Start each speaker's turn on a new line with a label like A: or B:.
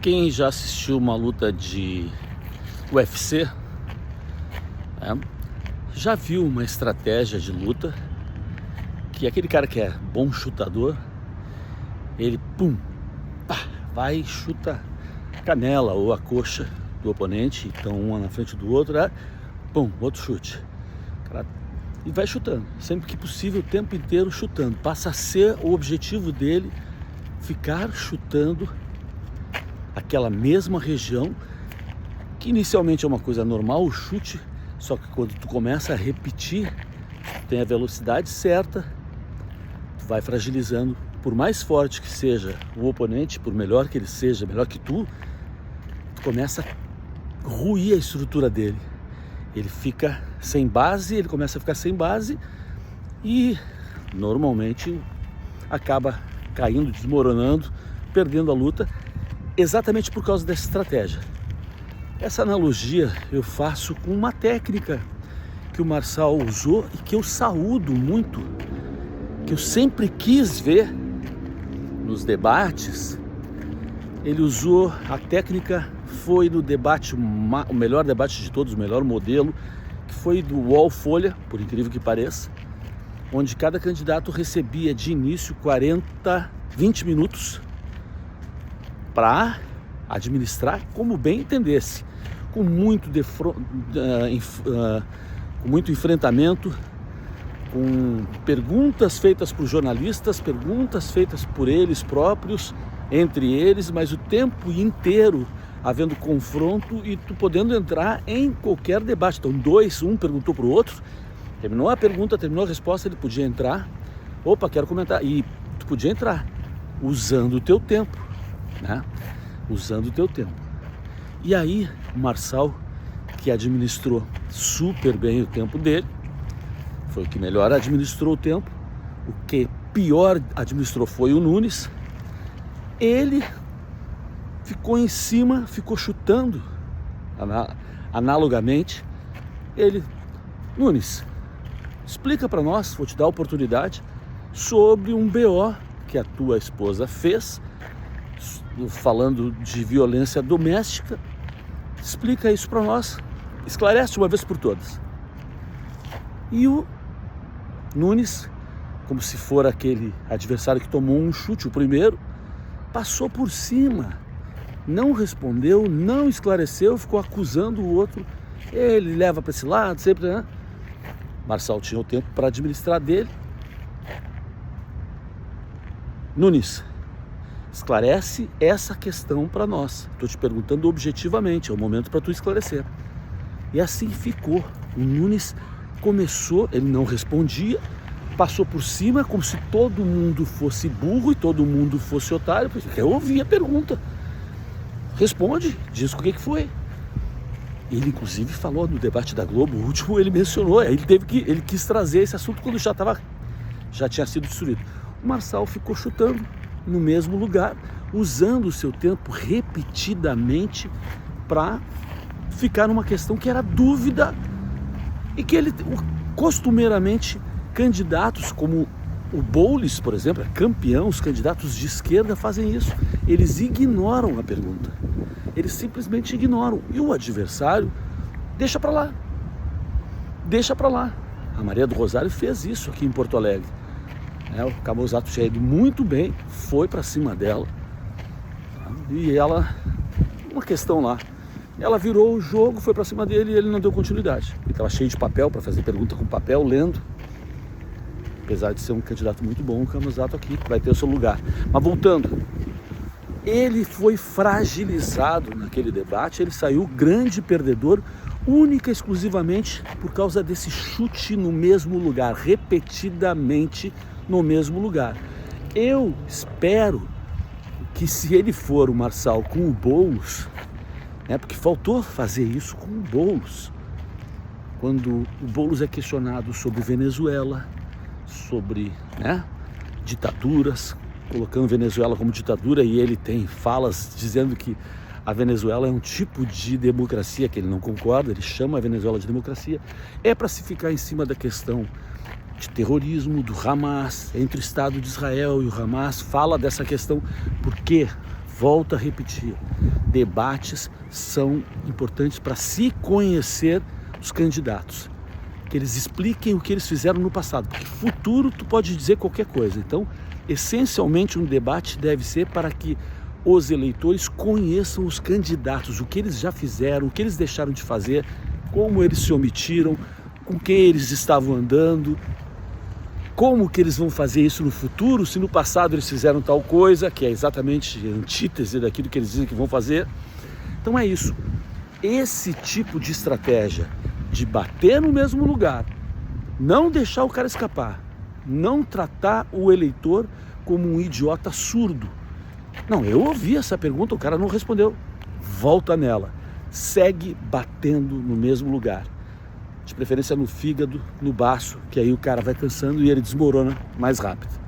A: Quem já assistiu uma luta de UFC, já viu uma estratégia de luta que aquele cara que é bom chutador, ele vai e chuta a canela ou a coxa do oponente, então uma na frente do outro, outro chute. E vai chutando, sempre que possível, o tempo inteiro chutando. Passa a ser o objetivo dele ficar chutando aquela mesma região, que inicialmente é uma coisa normal, o chute, só que quando tu começa a repetir, tem a velocidade certa, tu vai fragilizando. Por mais forte que seja o oponente, por melhor que ele seja, melhor que tu começa a ruir a estrutura dele. Ele fica sem base, ele começa a ficar sem base e normalmente acaba caindo, desmoronando, perdendo a luta, exatamente por causa dessa estratégia. Essa analogia eu faço com uma técnica que o Marçal usou e que eu saúdo muito, que eu sempre quis ver nos debates. Ele usou a técnica, foi no debate, o melhor debate de todos, o melhor modelo, que foi do UOL Folha, por incrível que pareça, onde cada candidato recebia de início 20 minutos para administrar como bem entendesse, com muito enfrentamento, com perguntas feitas por jornalistas, perguntas feitas por eles próprios, entre eles, mas o tempo inteiro havendo confronto e tu podendo entrar em qualquer debate. Então um perguntou para o outro, terminou a pergunta, terminou a resposta, ele podia entrar, quero comentar, e tu podia entrar, usando o teu tempo, usando o teu tempo. E aí o Marçal, que administrou super bem o tempo dele, foi o que melhor administrou o tempo. O que pior administrou foi o Nunes. Ele ficou em cima, ficou chutando analogamente. Nunes, explica para nós, vou te dar a oportunidade, sobre um BO que a tua esposa fez, falando de violência doméstica. Explica isso para nós, esclarece uma vez por todas. E o Nunes, como se for aquele adversário que tomou um chute, o primeiro, passou por cima, não respondeu, não esclareceu, ficou acusando o outro. Ele leva para esse lado, sempre, Marçal tinha o tempo para administrar dele. Nunes, esclarece essa questão para nós. Estou te perguntando objetivamente, é o momento para tu esclarecer. E assim ficou. O Nunes começou, ele não respondia, passou por cima como se todo mundo fosse burro e todo mundo fosse otário, porque quer ouvir a pergunta. Responde, diz o que foi. Ele inclusive falou no debate da Globo, o último ele mencionou, ele quis trazer esse assunto quando já tinha sido destruído. O Marçal ficou chutando no mesmo lugar, usando o seu tempo repetidamente para ficar numa questão que era dúvida e que ele, costumeiramente, candidatos como o Boulos, por exemplo, é campeão, os candidatos de esquerda fazem isso, eles ignoram a pergunta, eles simplesmente ignoram, e o adversário deixa para lá. A Maria do Rosário fez isso aqui em Porto Alegre, o Camozzato tinha ido muito bem, foi para cima dela, e ela, uma questão lá, ela virou o jogo, foi para cima dele e ele não deu continuidade. Ele estava cheio de papel para fazer pergunta com papel, lendo. Apesar de ser um candidato muito bom, o Camozzato aqui vai ter o seu lugar. Mas voltando, ele foi fragilizado naquele debate, ele saiu grande perdedor, única e exclusivamente por causa desse chute no mesmo lugar, repetidamente no mesmo lugar. Eu espero que, se ele for o Marçal com o Boulos, porque faltou fazer isso com o Boulos, quando o Boulos é questionado sobre Venezuela, sobre ditaduras, colocando Venezuela como ditadura, e ele tem falas dizendo que a Venezuela é um tipo de democracia que ele não concorda, ele chama a Venezuela de democracia, é para se ficar em cima da questão de terrorismo, do Hamas, entre o Estado de Israel e o Hamas, fala dessa questão, porque Volto a repetir, debates são importantes para se conhecer os candidatos, que eles expliquem o que eles fizeram no passado, porque futuro tu pode dizer qualquer coisa. Então, essencialmente um debate deve ser para que os eleitores conheçam os candidatos, o que eles já fizeram, o que eles deixaram de fazer, como eles se omitiram, com quem eles estavam andando, como que eles vão fazer isso no futuro, se no passado eles fizeram tal coisa, que é exatamente a antítese daquilo que eles dizem que vão fazer. Então é isso. Esse tipo de estratégia de bater no mesmo lugar, não deixar o cara escapar, não tratar o eleitor como um idiota surdo. Não, eu ouvi essa pergunta, o cara não respondeu. Volta nela. Segue batendo no mesmo lugar. De preferência no fígado, no baço, que aí o cara vai cansando e ele desmorona mais rápido.